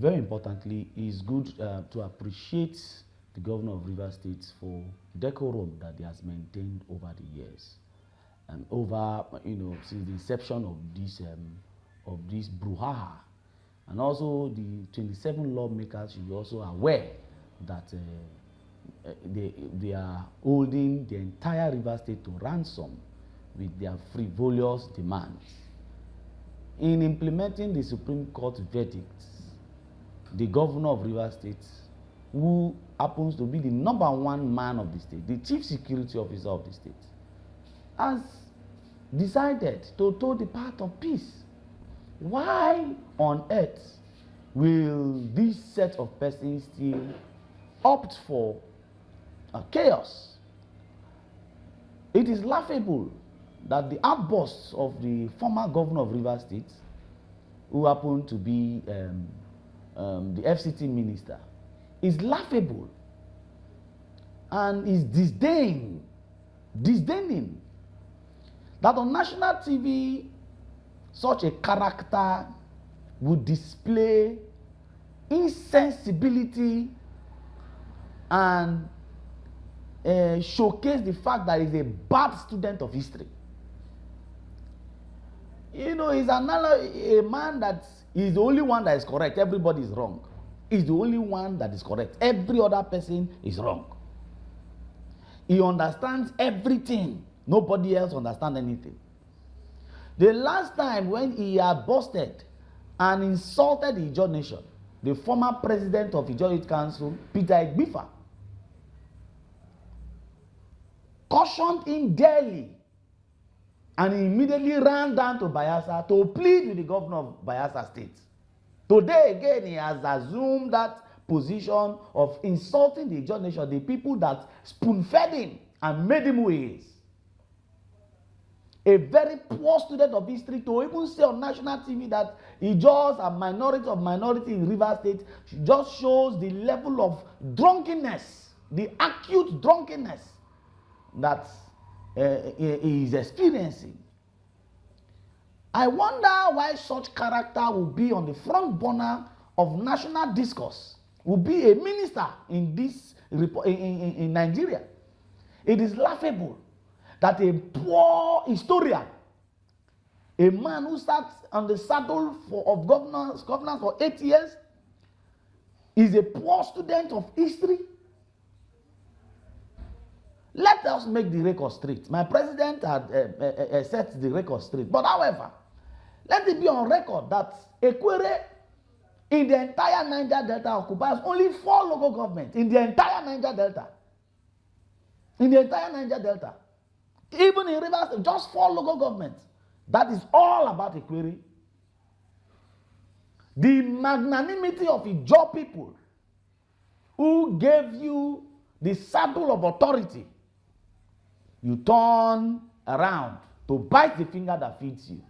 very importantly, it's good to appreciate the governor of Rivers State for decorum that he has maintained over the years, and over since the inception of this brouhaha, and also the 27 lawmakers should be also aware that they are holding the entire Rivers State to ransom with their frivolous demands. In implementing the Supreme Court verdicts, the governor of Rivers State, who happens to be the #1 man of the state, the chief security officer of the state, has decided to toe the path of peace. Why on earth will this set of persons still opt for chaos? It is laughable that the outbursts of the former governor of Rivers State, who happened to be the FCT minister, is laughable and is disdaining that on national TV such a character would display insensibility and showcase the fact that he's a bad student of history. He's a man that is the only one that is correct. Everybody is wrong. He's the only one that is correct. Every other person is wrong. He understands everything. Nobody else understands anything. The last time when he had busted and insulted the Ijaw nation, the former president of Ijaw Youth Council, Peter Egbifa, cautioned him daily, and he immediately ran down to Bayelsa to plead with the governor of Bayelsa State. Today again, he has assumed that position of insulting the Ijaw nation, the people that spoon-fed him and made him who he is. A very poor student of history to even say on national TV that Ijaws are minority in Rivers State just shows the level of drunkenness, the acute drunkenness that he is experiencing. I wonder why such character will be on the front burner of national discourse, will be a minister in Nigeria. It is laughable that a poor historian, a man who sat on the saddle of governance for 8 years, is a poor student of history. Let us make the record straight. My president had set the record straight. But however, let it be on record that Ekwere in the entire Niger Delta occupies only 4 local governments in the entire Niger Delta. In the entire Niger Delta. Even in Rivers, just 4 local governments. That is all about Ekwere. The magnanimity of Ijaw people who gave you the saddle of authority, you turn around to bite the finger that feeds you.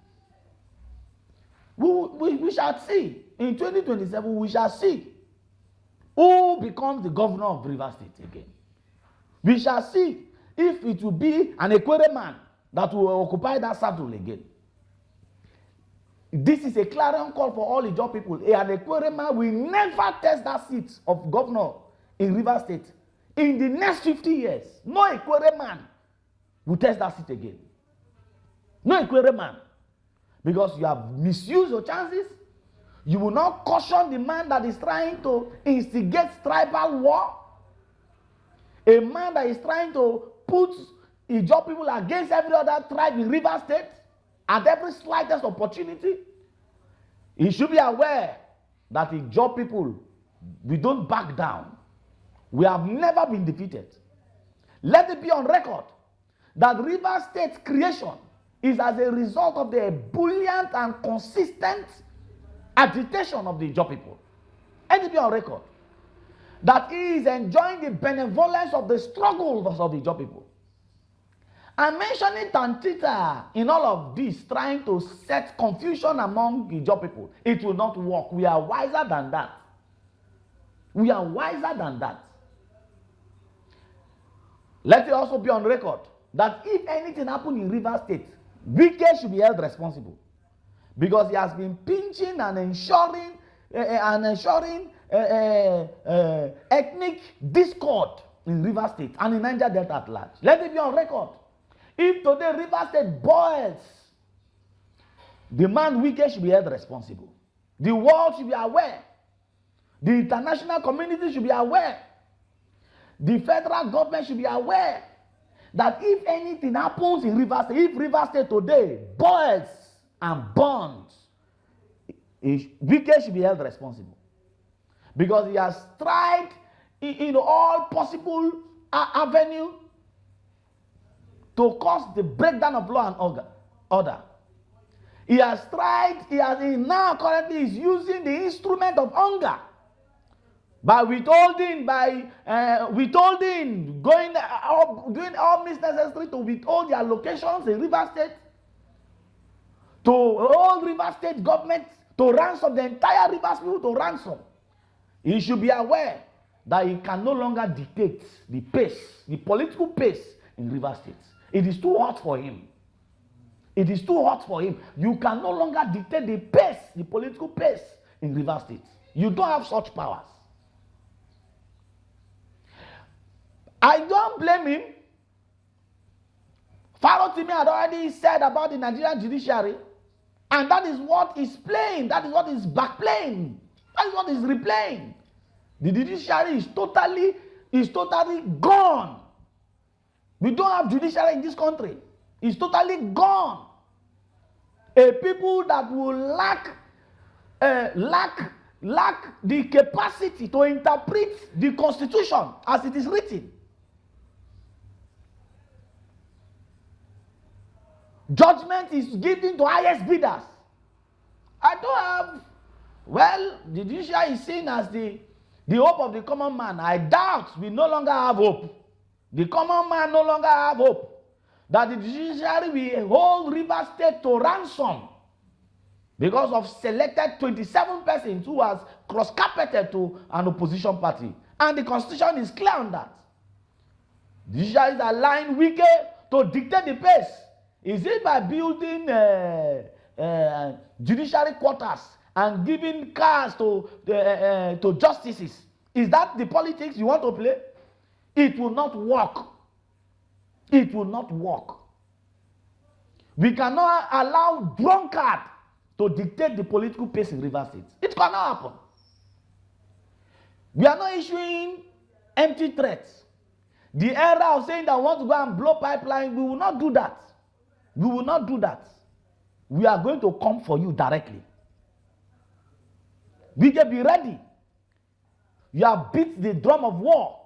We shall see. In 2027, we shall see who becomes the governor of Rivers State again. We shall see if it will be an Ekwere man that will occupy that saddle again. This is a clarion call for all Ijaw people. An Ekwere man will never test that seat of governor in Rivers State. In the next 50 years, no Ekwere man will test that seat again. No Ekwere man. Because you have misused your chances. You will not caution the man that is trying to instigate tribal war. A man that is trying to put Ijaw people against every other tribe in Rivers State at every slightest opportunity. He should be aware that Ijaw people, we don't back down. We have never been defeated. Let it be on record that Rivers State creation is as a result of the ebullient and consistent agitation of the Ijaw people. Let it be on record that he is enjoying the benevolence of the struggles of the Ijaw people. I'm mentioning Tantita in all of this, trying to set confusion among Ijaw people. It will not work. We are wiser than that. We are wiser than that. Let it also be on record that if anything happened in Rivers State, Wike should be held responsible, because he has been pinching and ensuring and ensuring ethnic discord in Rivers State and in Niger Delta at large. Let it be on record. If today Rivers State boils, the man Wike should be held responsible. The world should be aware. The international community should be aware. The federal government should be aware that if anything happens in Rivers State, if Rivers State today boils and burns, Wike should be held responsible. Because he has tried in all possible avenue to cause the breakdown of law and order. He has tried, he now currently is using the instrument of hunger by withholding, doing all means necessary to withhold their locations in Rivers State, to hold Rivers State government to ransom the entire Rivers people to ransom. He should be aware that he can no longer dictate the pace, the political pace in Rivers State. It is too hot for him. It is too hot for him. You can no longer dictate the pace, the political pace in Rivers State. You don't have such powers. I don't blame him. Farotimi had already said about the Nigerian judiciary, and that is what is playing. That is what is backplaying. That is what is replaying. The judiciary is totally gone. We don't have judiciary in this country. It's totally gone. A people that will lack the capacity to interpret the Constitution as it is written. Judgment is given to highest bidders. I don't have, well, the judiciary is seen as the hope of the common man. I doubt we no longer have hope. The common man no longer have hope that the judiciary will hold Rivers State to ransom because of selected 27 persons who has cross-carpeted to an opposition party. And the Constitution is clear on that. The judiciary is allowing Wike to dictate the pace. Is it by building judiciary quarters and giving cars to justices? Is that the politics you want to play? It will not work. It will not work. We cannot allow drunkard to dictate the political pace in Rivers State. It cannot happen. We are not issuing empty threats. The era of saying that we want to go and blow pipeline, we will not do that. We will not do that. We are going to come for you directly. We can be ready. You have beat the drum of war.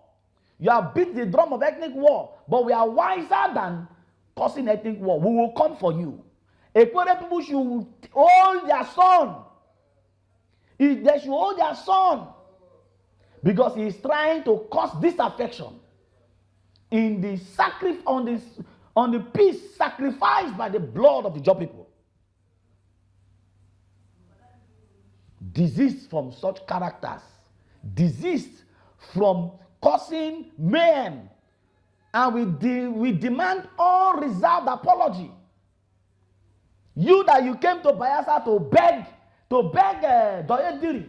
You have beat the drum of ethnic war. But we are wiser than causing ethnic war. We will come for you. Equatorial people should hold their son. They should hold their son. Because he is trying to cause disaffection in the sacrifice on the peace sacrificed by the blood of the Job people. Disease from such characters. Disease from causing mayhem. And we demand unreserved apology. You that you came to Bayelsa to beg Doyediri.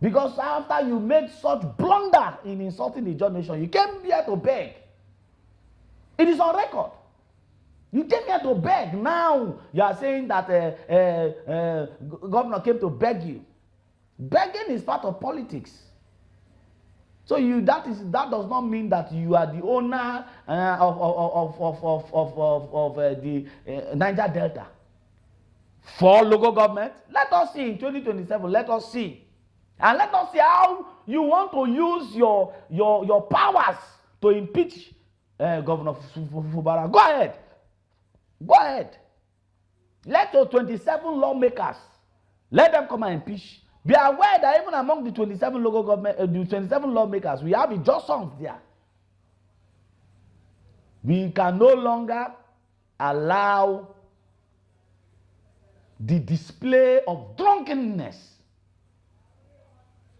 Because after you made such blunder in insulting the John nation, you came here to beg. It is on record. You came here to beg. Now you are saying that governor came to beg you. Begging is part of politics. So that does not mean that you are the owner of the Niger Delta. For local government, let us see in 2027. Let us see, and let us see how you want to use your powers to impeach Governor Fubara. Go ahead. Go ahead. Let the 27 lawmakers, let them come and impeach. Be aware that even among the 27 local government, the 27 lawmakers, we have injunctions there. We can no longer allow the display of drunkenness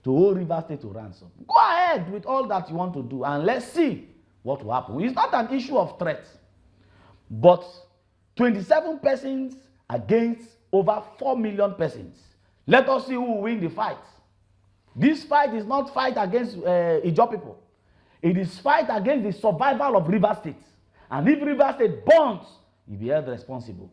to hold Rivers State to ransom. Go ahead with all that you want to do, and let's see what will happen. It's not an issue of threat, but 27 persons against over 4 million persons. Let us see who will win the fight. This fight is not fight against Ijaw people. It is fight against the survival of Rivers State. And if Rivers State burns, you'll be held responsible.